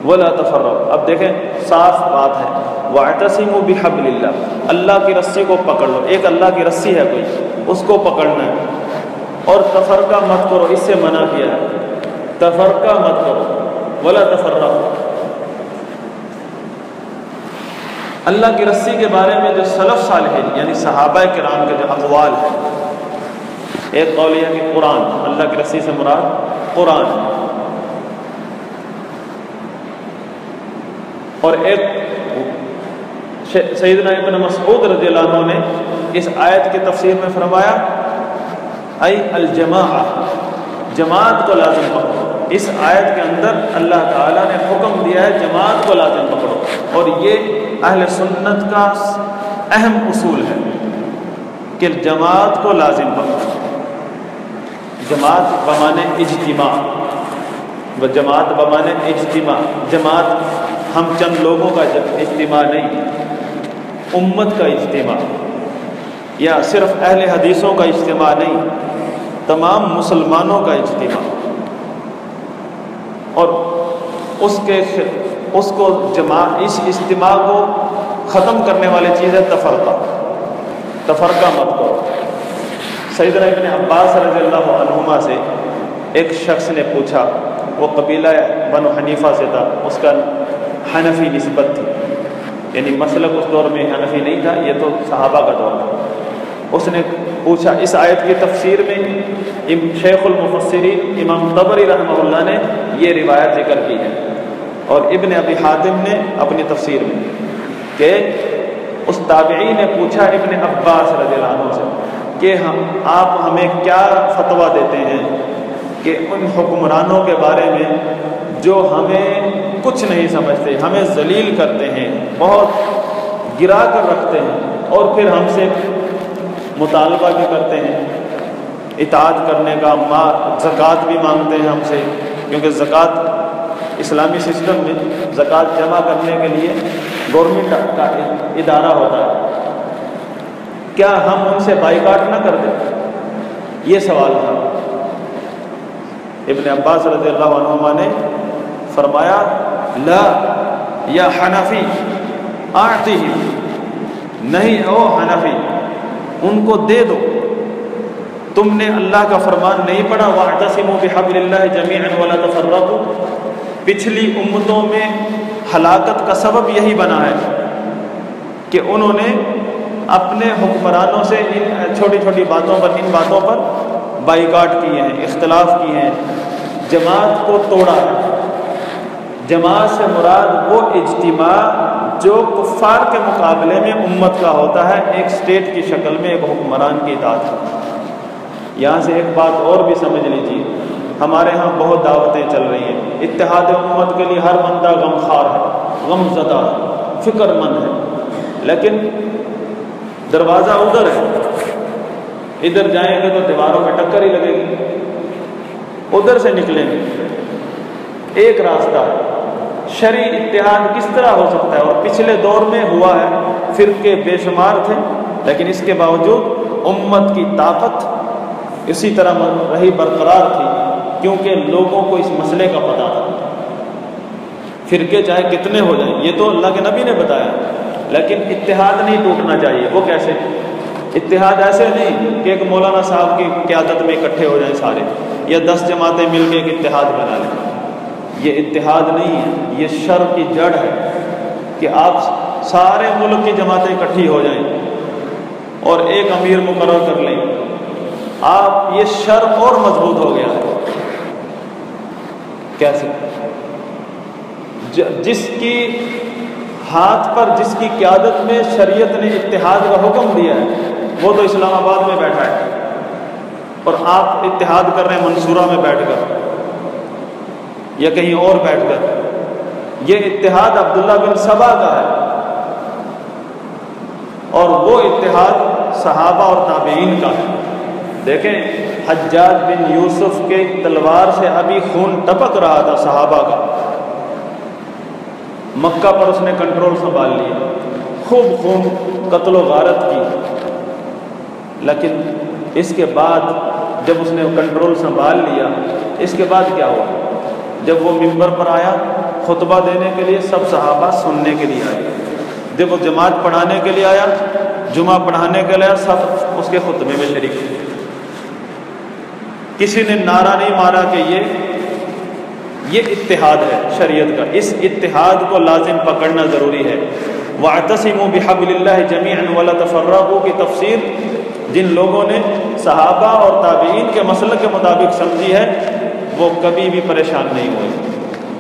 وَلَا تَفَرَّقُوا، اب دیکھیں صاف بات ہے، وَاعْتَصِمُوا بِحَبْلِ اللَّهِ، اللہ کی رسی کو پکڑ لو. ایک اللہ کی رسی ہے کوئی، اس کو پکڑنا ہے، اور تفرقہ مت کرو. اس سے منع کیا ہے، تفرقہ مت کرو. وَلَا تَفَرَّقُوا، اللہ کی رسی کے بارے میں جو سلف صالحین یعنی صحابہ کرام کے جو اقوال ہیں، ایک قول یہ کہ قرآن، اللہ کی رسی سے مراد قرآن، اور ایک سیدنا ابن مسعود رضی اللہ عنہ نے اس آیت کی تفسیر میں فرمایا ای الجماعہ، جماعت کو لازم پکڑو. اس آیت کے اندر اللہ تعالیٰ نے حکم دیا ہے جماعت کو لازم پکڑو، اور یہ اہل سنت کا اہم اصول ہے کہ جماعت کو لازم پکڑو. جماعت بمانے اجتماع، جماعت بمانے اجتماع، جماعت ہم چند لوگوں کا اجتماع نہیں، امت کا اجتماع، یا صرف اہل حدیثوں کا اجتماع نہیں، تمام مسلمانوں کا اجتماع. اور اس اجتماع کو ختم کرنے والی چیز ہے تفرقہ. تفرقہ مت کرو. سیدنا ابن عباس رضی اللہ عنہما سے ایک شخص نے پوچھا، وہ قبیلہ بنو حنیفہ سے تھا، اس کا حنفی نسبت تھی، یعنی مسلک اس دور میں حنفی نہیں تھا، یہ تو صحابہ کا دور تھا. اس نے پوچھا، اس آیت کی تفسیر میں شیخ المفسرین امام طبری رحمہ اللہ نے یہ روایت ذکر کی ہے، اور ابن ابی حاتم نے اپنی تفسیر میں، کہ اس تابعی نے پوچھا ابن عباس رضی اللہ عنہ سے کہ آپ ہمیں کیا فتویٰ دیتے ہیں کہ ان حکمرانوں کے بارے میں جو ہمیں کچھ نہیں سمجھتے، ہمیں ذلیل کرتے ہیں، بہت گرا کر رکھتے ہیں، اور پھر ہم سے مطالبہ بھی کرتے ہیں اطاعت کرنے کا، زکوٰۃ بھی مانگتے ہیں ہم سے، کیونکہ زکوٰۃ اسلامی سسٹم میں زکوٰۃ جمع کرنے کے لیے گورنمنٹ کا ادارہ ہوتا ہے. کیا ہم ان سے بائیکاٹ نہ کر دیں؟ یہ سوال تھا. ابن عباس رضی اللہ عنہما نے فرمایا لا یا حنفی اعطیہم، نہیں او حنفی ان کو دے دو. تم نے اللہ کا فرمان نہیں پڑھا وَاعْتَصِمُوا بِحَبْلِ اللَّهِ جَمِيعًا وَلَا تَفَرَّقُوا؟ پچھلی امتوں میں ہلاکت کا سبب یہی بنا ہے کہ انہوں نے اپنے حکمرانوں سے ان چھوٹی چھوٹی باتوں پر، ان باتوں پر بائیکاٹ کیے ہیں، اختلاف کیے ہیں، جماعت کو توڑا ہے. جماعت سے مراد وہ اجتماع جو کفار کے مقابلے میں امت کا ہوتا ہے، ایک اسٹیٹ کی شکل میں ایک حکمران کی اطاعت. یہاں سے ایک بات اور بھی سمجھ لیجیے ہمارے ہاں بہت دعوتیں چل رہی ہیں، اتحاد امت کے لیے ہر بندہ غمخوار ہے، غم زدہ ہے، فکر مند ہے، لیکن دروازہ ادھر ہے، ادھر جائیں گے تو دیواروں میں ٹکر ہی لگے گی، ادھر سے نکلیں گے۔ ایک راستہ ہے، شرعی اتحاد کس طرح ہو سکتا ہے؟ اور پچھلے دور میں ہوا ہے، فرقے بے شمار تھے، لیکن اس کے باوجود امت کی طاقت اسی طرح رہی برقرار تھی، کیونکہ لوگوں کو اس مسئلے کا پتہ تھا۔ فرقے چاہے کتنے ہو جائیں، یہ تو اللہ کے نبی نے بتایا، لیکن اتحاد نہیں ٹوٹنا چاہیے۔ وہ کیسے؟ اتحاد ایسے نہیں کہ ایک مولانا صاحب کی قیادت میں اکٹھے ہو جائیں سارے، یا 10 جماعتیں مل کے ایک اتحاد بنا لیں۔ یہ اتحاد نہیں ہے، یہ شر کی جڑ ہے کہ آپ سارے ملک کی جماعتیں اکٹھی ہو جائیں اور ایک امیر مقرر کر لیں، آپ یہ شر اور مضبوط ہو گیا ہے۔ کیسے؟ جس کی ہاتھ پر، جس کی قیادت میں شریعت نے اتحاد کا حکم دیا ہے، وہ تو اسلام آباد میں بیٹھا ہے، اور آپ اتحاد کر رہے ہیں منصورہ میں بیٹھ کر یا کہیں اور بیٹھ کر۔ یہ اتحاد عبداللہ بن سبا کا ہے، اور وہ اتحاد صحابہ اور تابعین کا ہے۔ دیکھیں، حجاج بن یوسف کے تلوار سے ابھی خون ٹپک رہا تھا صحابہ کا، مکہ پر اس نے کنٹرول سنبھال لیا، خوب خون قتل و غارت کی، لیکن اس کے بعد جب اس نے کنٹرول سنبھال لیا، اس کے بعد کیا ہوا؟ جب وہ منبر پر آیا خطبہ دینے کے لیے، سب صحابہ سننے کے لیے آئے۔ جب وہ جماعت پڑھانے کے لیے آیا، جمعہ پڑھانے کے لیے آیا، سب اس کے خطبے میں شریک تھے۔ کسی نے نعرہ نہیں مارا کہ یہ اتحاد ہے شریعت کا۔ اس اتحاد کو لازم پکڑنا ضروری ہے۔ وَاعْتَصِمُوا بِحَبْلِ اللَّهِ جَمِيعًا وَلَا تَفَرَّقُوا کی تفسیر جن لوگوں نے صحابہ اور تابعین کے مسلک کے مطابق سمجھی ہے، وہ کبھی بھی پریشان نہیں ہوئے،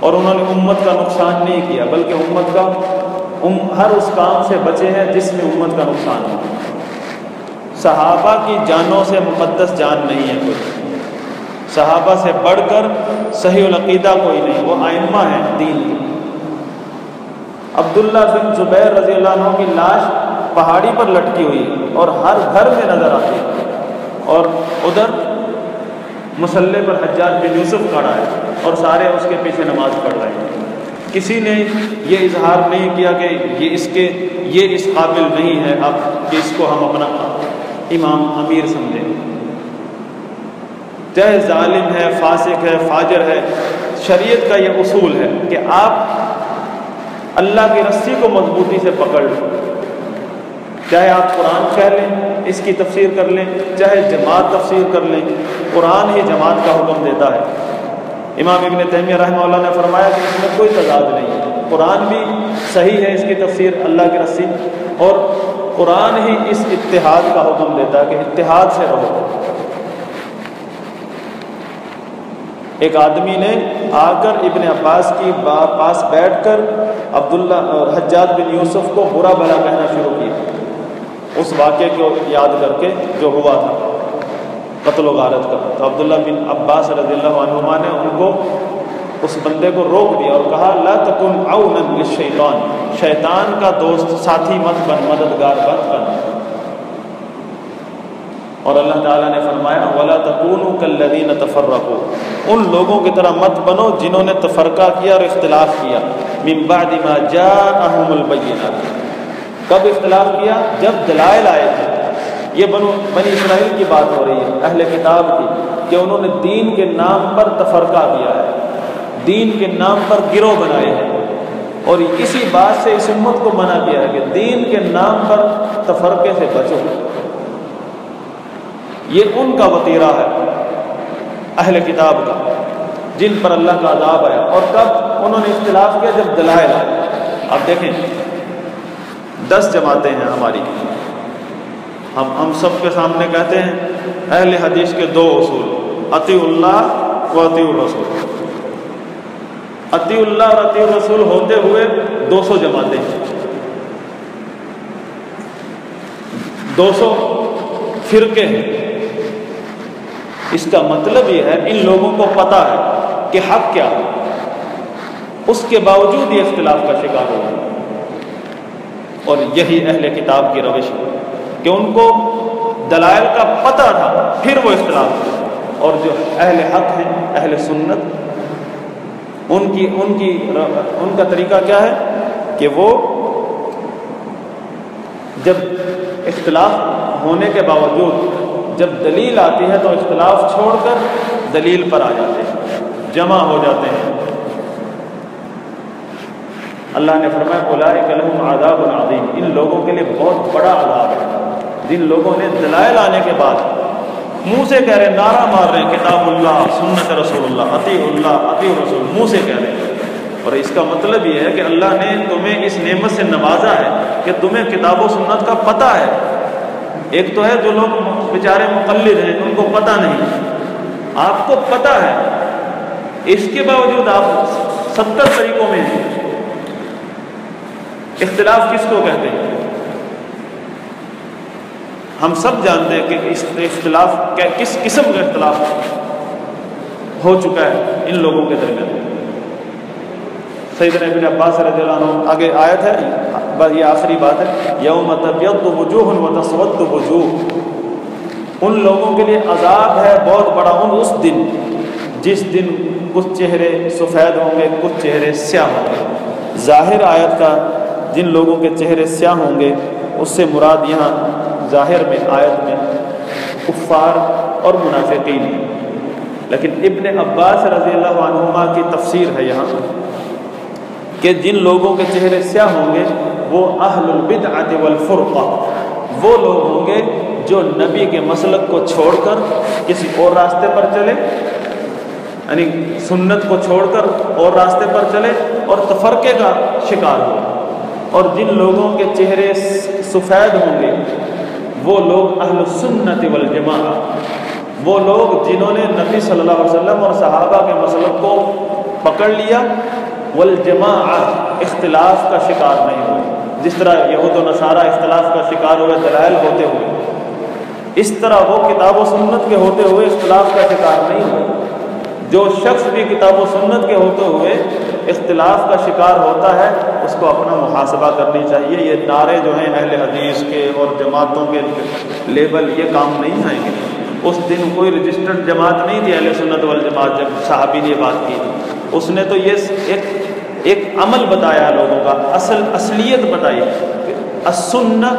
اور انہوں نے امت کا نقصان نہیں کیا، بلکہ امت کا ہر اس کام سے بچے ہیں جس میں امت کا نقصان ہو۔ صحابہ کی جانوں سے مقدس جان نہیں ہے کوئی، صحابہ سے بڑھ کر صحیح العقیدہ کوئی نہیں، وہ ائمہ ہیں دین کی۔ عبداللہ بن زبیر رضی اللہ عنہ کی لاش پہاڑی پر لٹکی ہوئی اور ہر گھر میں نظر آتی ہے، اور ادھر مصلی پر حجاج بن یوسف کھڑا ہے اور سارے اس کے پیچھے نماز پڑھ رہے ہیں۔ کسی نے یہ اظہار نہیں کیا کہ یہ اس قابل نہیں ہے اب کہ اس کو ہم اپنا امام امیر سمجھیں۔ چاہے ظالم ہے، فاسق ہے، فاجر ہے، شریعت کا یہ اصول ہے کہ آپ اللہ کی رسی کو مضبوطی سے پکڑ لیں، چاہے آپ قرآن کہہ لیں، اس کی تفسیر کر لیں، چاہے جماعت تفسیر کر لیں، قرآن ہی جماعت کا حکم دیتا ہے۔ امام ابن تیمیہ رحمہ اللہ نے فرمایا کہ اس میں کوئی تضاد نہیں ہے، قرآن بھی صحیح ہے، اس کی تفسیر اللہ کی رسی، اور قرآن ہی اس اتحاد کا حکم دیتا ہے کہ اتحاد سے رہو۔ ایک آدمی نے آ کر ابن عباس کی پاس بیٹھ کر عبداللہ حجاج بن یوسف کو برا بھلا کہنا شروع کیا، اس واقعے کو یاد کر کے جو ہوا تھا قتل و غارت کا۔ تو عبداللہ بن عباس رضی اللہ عنہما نے ان کو، اس بندے کو روک دیا اور کہا لا تکن عونا للشیطان، شیطان کا دوست ساتھی مت بن، مددگار مت بن۔ اور اللہ تعالیٰ نے فرمایا وَلَا تَكُونُوا كَالَّذِينَ تَفَرَّقُوا، ان لوگوں کی طرح مت بنو جنہوں نے تفرقہ کیا اور اختلاف کیا، مِن بَعْدِ مَا جَاءَهُمُ الْبَيِّنَاتُ، کب اختلاف کیا؟ جب دلائل آئے تھے۔ یہ بنی اسرائیل کی بات ہو رہی ہے، اہل کتاب کی، کہ انہوں نے دین کے نام پر تفرقہ کیا ہے، دین کے نام پر گروہ بنائے ہیں، اور اسی بات سے اس امت کو منع کیا ہے کہ دین کے نام پر تفرقے سے بچو۔ یہ ان کا وطیرہ ہے اہل کتاب کا، جن پر اللہ کا عذاب آیا، اور کب انہوں نے اختلاف کیا؟ جب دلائل آئے۔ اب دیکھیں 10 جماعتیں ہیں ہماری، ہم سب کے سامنے کہتے ہیں اہل حدیث کے 2 اصول، اطیع اللہ و اطیع الرسول۔ اطیع اللہ اور اطیع الرسول ہوتے ہوئے 200 جماعتیں ہیں، 200 فرقے ہیں۔ اس کا مطلب یہ ہے ان لوگوں کو پتہ ہے کہ حق کیا ہے، اس کے باوجود یہ اختلاف کا شکار ہو گئے۔ اور یہی اہل کتاب کی روش ہے کہ ان کو دلائل کا پتہ تھا پھر وہ اختلاف ہوئے، اور جو اہل حق ہیں، اہل سنت، ان کا طریقہ کیا ہے کہ وہ جب اختلاف ہونے کے باوجود جب دلیل آتی ہے تو اختلاف چھوڑ کر دلیل پر آ جاتے ہیں، جمع ہو جاتے ہیں۔ اللہ نے فرمایا اولئک لہم عذاب عظیم، ان لوگوں کے لیے بہت بڑا عذاب ہے جن لوگوں نے دلائل آنے کے بعد منہ سے کہہ رہے ہیں، نعرہ مار رہے ہیں کتاب اللہ سنت رسول اللہ اطیع رسول، منہ سے کہہ رہے ہیں، اور اس کا مطلب یہ ہے کہ اللہ نے تمہیں اس نعمت سے نوازا ہے کہ تمہیں کتاب و سنت کا پتہ ہے۔ ایک تو ہے جو لوگ بیچارے مقلد ہیں ان کو پتہ نہیں، آپ کو پتہ ہے، اس کے باوجود آپ 70 طریقوں میں ہیں۔ اختلاف کس کو کہتے ہیں؟ ہم سب جانتے ہیں کہ اس اختلاف کس قسم کا اختلاف ہو چکا ہے ان لوگوں کے درمیان۔ سیدنا ابن عباس رضی اللہ عنہ، آگے آیت ہے، یہ آخری بات ہے، یوم تبیض وجوہ وتسود وجوہ، ان لوگوں کے لیے عذاب ہے بہت بڑا اس دن جس دن کچھ چہرے سفید ہوں گے، کچھ چہرے سیاہ ہوں گے۔ ظاہر آیت کا جن لوگوں کے چہرے سیاہ ہوں گے اس سے مراد یہاں ظاہر میں آیت میں کفار اور منافقین ہیں، لیکن ابن عباس رضی اللہ عنہما کی تفسیر ہے یہاں کہ جن لوگوں کے چہرے سیاہ ہوں گے وہ اہل البدعۃ والفرقہ، وہ لوگ ہوں گے جو نبی کے مسلک کو چھوڑ کر کسی اور راستے پر چلے، یعنی سنت کو چھوڑ کر اور راستے پر چلے اور تفرقے کا شکار ہو۔ اور جن لوگوں کے چہرے سفید ہوں گے وہ لوگ اہل السنت والجماعہ، وہ لوگ جنہوں نے نبی صلی اللہ علیہ وسلم اور صحابہ کے مسلک کو پکڑ لیا، والجماعہ، اختلاف کا شکار نہیں ہوئے۔ جس طرح یہود و نصارہ اختلاف کا شکار ہوئے دلائل ہوتے ہوئے، اس طرح وہ کتاب و سنت کے ہوتے ہوئے اختلاف کا شکار نہیں ہوئے۔ جو شخص بھی کتاب و سنت کے ہوتے ہوئے اختلاف کا شکار ہوتا ہے اس کو اپنا محاسبہ کرنی چاہیے۔ یہ نعرے جو ہیں اہل حدیث کے اور جماعتوں کے لیبل، یہ کام نہیں آئیں گے۔ اس دن کوئی رجسٹرڈ جماعت نہیں تھی اہل سنت والجماعت، جب صحابی نے یہ بات کی، اس نے تو یہ ایک عمل بتایا لوگوں کا، اصلیت بتائی۔ السنہ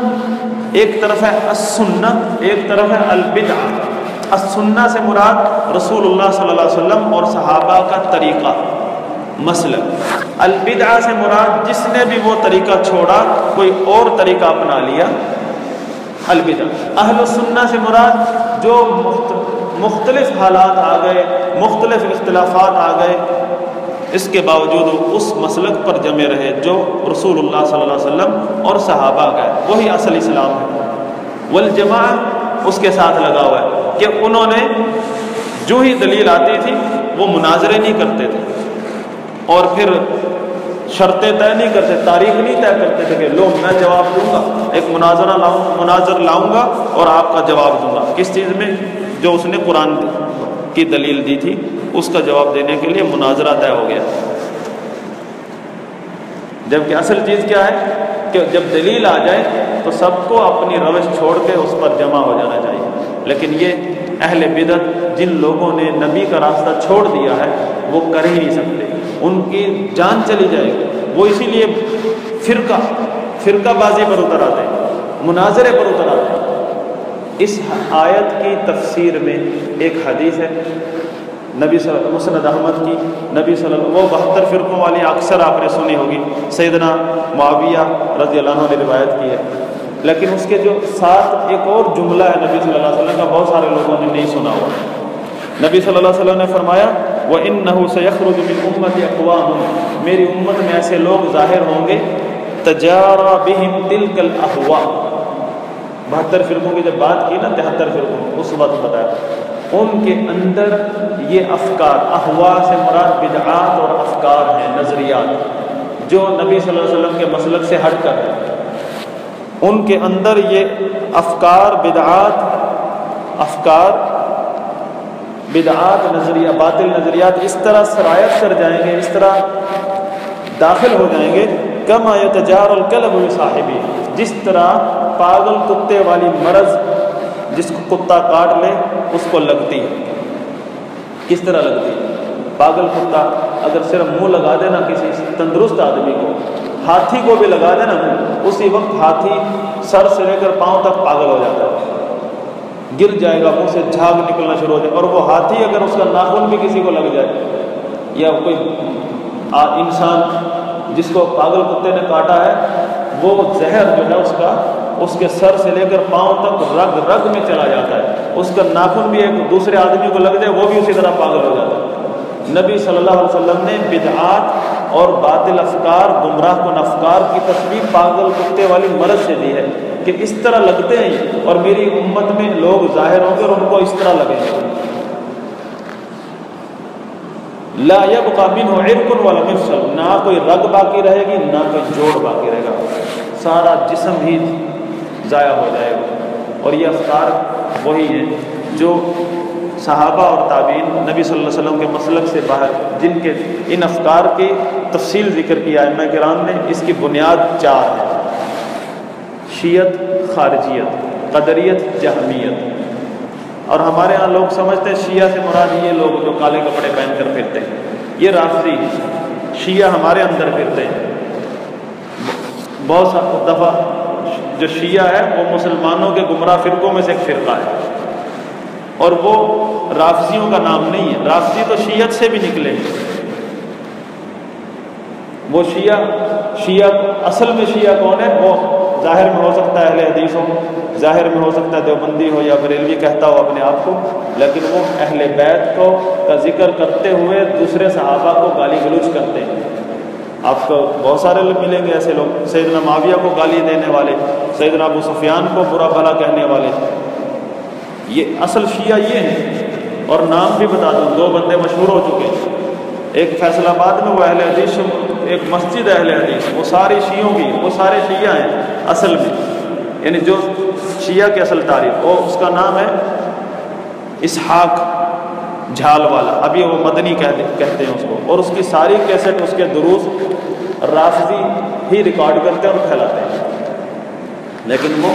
ایک طرف ہے، السنہ ایک طرف ہے البدعہ۔ السنہ سے مراد رسول اللہ صلی اللہ علیہ وسلم اور صحابہ کا طریقہ، مسلک۔ البدعہ سے مراد جس نے بھی وہ طریقہ چھوڑا، کوئی اور طریقہ اپنا لیا، البدعہ۔ اہل السنہ سے مراد جو مختلف حالات آ گئے، مختلف اختلافات آ گئے، اس کے باوجود اس مسلک پر جمے رہے جو رسول اللہ صلی اللہ علیہ وسلم اور صحابہ کا ہے، وہی اصل اسلام ہے۔ والجماعہ اس کے ساتھ لگا ہوا ہے کہ انہوں نے جو ہی دلیل آتی تھی وہ مناظرے نہیں کرتے تھے اور پھر شرطیں طے نہیں کرتے، تاریخ نہیں طے کرتے تھے کہ لو میں جواب دوں گا، ایک مناظر لاؤں گا اور آپ کا جواب دوں گا۔ کس چیز میں؟ جو اس نے قرآن کی دلیل دی تھی اس کا جواب دینے کے لیے مناظرہ طے ہو گیا۔ جبکہ اصل چیز کیا ہے کہ جب دلیل آ جائے تو سب کو اپنی روش چھوڑ کے اس پر جمع ہو جانا چاہیے، لیکن یہ اہل بدعت جن لوگوں نے نبی کا راستہ چھوڑ دیا ہے وہ کر ہی نہیں سکتے، ان کی جان چلی جائے گی۔ وہ اسی لیے فرقہ بازی پر اتر آتے ہیں، مناظرے پر اتر آتے ہیں۔ اس آیت کی تفسیر میں ایک حدیث ہے نبی صلی اللہ علیہ وسلم، مسند احمد کی، نبی صلی اللہ علیہ وسلم، وہ 72 فرقوں والی اکثر آپ نے سنی ہوگی، سیدنا معاویہ رضی اللہ عنہ نے روایت کی ہے، لیکن اس کے جو ساتھ ایک اور جملہ ہے نبی صلی اللہ علیہ وسلم کا، بہت سارے لوگوں نے نہیں سنا ہوا۔ نبی صلی اللہ علیہ وسلم نے فرمایا وَإِنَّهُ سَيَخْرُجُ مِنْ أُمَّتِي أَقْوَامٌ، میری امت میں ایسے لوگ ظاہر ہوں گے، تَجَارَى بِهِمْ تِلْكَ الْأَهْوَاء، 72 فرقوں کی جب بات کی نا، 73 فرقوں اس وقت بتایا، ان کے اندر یہ افکار، احوا سے مراد بدعات اور افکار ہیں، نظریات جو نبی صلی اللہ علیہ وسلم کے مسلک سے ہٹ کر ہیں، ان کے اندر یہ افکار، بدعات، افکار بدعات نظریہ باطل نظریات اس طرح سرایت کر جائیں گے، اس طرح داخل ہو جائیں گے، کما یتجار الکلب بصاحبہ، جس طرح پاگل کتے والی مرض جس کو کتا کاٹ لے اس کو لگتی ہے۔ کس طرح لگتی ہے؟ پاگل کتا اگر صرف منہ لگا دینا کسی تندرست آدمی کو، ہاتھی کو بھی لگا دینا منہ، اسی وقت ہاتھی سر سے لے کر پاؤں تک پاگل ہو جاتا ہے، گر جائے گا، منہ سے جھاگ نکلنا شروع ہو جائے، اور وہ ہاتھی اگر اس کا ناخن بھی کسی کو لگ جائے، یا کوئی انسان جس کو پاگل کتے نے کاٹا ہے، وہ زہر جو ہے اس کے سر سے لے کر پاؤں تک رگ رگ میں چلا جاتا ہے، اس کا ناخن بھی ایک دوسرے آدمی کو لگ جائے وہ بھی اسی طرح پاگل ہو جاتا ہے۔ نبی صلی اللہ علیہ وسلم نے بدعات اور باطل افکار، گمراہ کن افکار کی تشبیہ پاگل کتے والی مرض سے دی ہے کہ اس طرح لگتے ہیں، اور میری امت میں لوگ ظاہر ہوں گے اور ان کو اس طرح لگیں گے۔ لا يبقى منه عرق ولا مفصل، نہ کوئی رگ باقی رہے گی نہ کوئی جوڑ باقی رہے گا، سارا جسم ہی ضائع ہو جائے گا۔ اور یہ افکار وہی ہیں جو صحابہ اور تابعین نبی صلی اللہ علیہ وسلم کے مسلک سے باہر، جن کے ان افکار کی تفصیل ذکر کی ائمہ کرام نے۔ اس کی بنیاد 4 ہے: شیعت، خارجیت، قدریت، جہمیت۔ اور ہمارے ہاں لوگ سمجھتے ہیں شیعہ سے مراد یہ لوگ جو کالے کپڑے پہن کر پھرتے ہیں، یہ رافضی ہیں۔ شیعہ ہمارے اندر پھرتے ہیں۔ بہت دفعہ جو شیعہ ہے وہ مسلمانوں کے گمراہ فرقوں میں سے ایک فرقہ ہے، اور وہ رافضیوں کا نام نہیں ہے۔ رافضی تو شیعت سے بھی نکلے ہیں۔ وہ شیعہ اصل میں شیعہ کون ہے؟ وہ ظاہر میں ہو سکتا ہے اہل حدیث ہو، ظاہر میں ہو سکتا ہے دیوبندی ہو یا بریلوی کہتا ہو اپنے آپ کو، لیکن وہ اہل بیت کا ذکر کرتے ہوئے دوسرے صحابہ کو گالی گلوچ کرتے ہیں۔ آپ کو بہت سارے لوگ ملیں گے ایسے لوگ، سیدنا معاویہ کو گالی دینے والے، سیدنا ابو سفیان کو برا بھلا کہنے والے۔ یہ اصل شیعہ یہ ہیں۔ اور نام بھی بتا دوں، 2 بندے مشہور ہو چکے ہیں۔ ایک فیصل آباد میں وہ اہل حدیث، ایک مسجد اہل حدیث، وہ ساری شیعوں کی، وہ سارے شیعہ ہیں اصل میں، یعنی جو شیعہ کی اصل تعریف، اور اس کا نام ہے اسحاق جھال والا، ابھی وہ مدنی کہتے ہیں اس کو، اور اس کی ساری کیسٹ، اس کے دروس رافضی ہی ریکارڈ کرتے ہیں اور پھیلاتے ہیں، لیکن وہ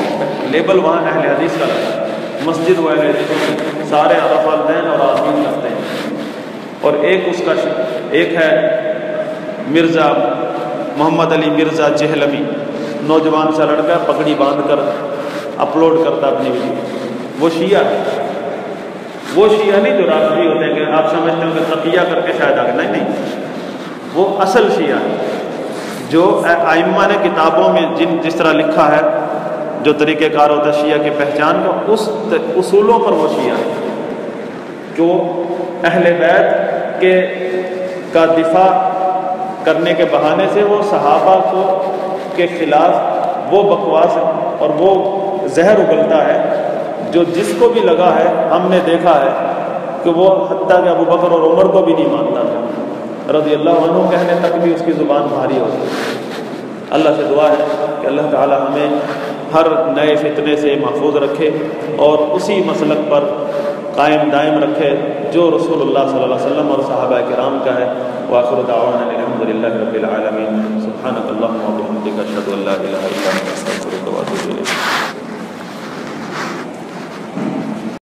لیبل وہاں اہل حدیث کا لگا، مسجد وہ اہل حدیث، سارے عرف الدین اور آمین کرتے ہیں۔ اور ایک ہے مرزا محمد علی مرزا جہلمی، نوجوان سا لڑکا، پگڑی باندھ کر اپلوڈ کرتا اپنی ویڈیو، وہ شیعہ ہے۔ وہ شیعہ نہیں جو رافضی ہوتے ہیں کہ آپ سمجھتے ہیں کہ تقیہ کر کے شاید آگے، نہیں، وہ اصل شیعہ ہے جو ائمہ نے کتابوں میں جس طرح لکھا ہے، جو طریقہ کار ہوتا ہے شیعہ کی پہچان کا، اس اصولوں پر وہ شیعہ ہے، جو اہل بیت کا دفاع کرنے کے بہانے سے وہ صحابہ کے خلاف وہ بکواس اور وہ زہر اگلتا ہے جو جس کو بھی لگا ہے، ہم نے دیکھا ہے کہ وہ حتیٰ کہ ابو بکر اور عمر کو بھی نہیں مانتا تھا، رضی اللہ عنہ کہنے تک بھی اس کی زبان بھاری ہوتی ہے۔ اللہ سے دعا ہے کہ اللہ تعالی ہمیں ہر نئے فتنے سے محفوظ رکھے اور اسی مسلک پر قائم دائم رکھے جو رسول اللہ صلی اللہ علیہ وسلم اور صحابہ کرام کا ہے۔ وآخر دعوانا الحمد للہ رب العالمین۔ سبحانک اللہم و بحمدک، اشہد ان لا الہ الا انت، استغفرک و اتوب الیک۔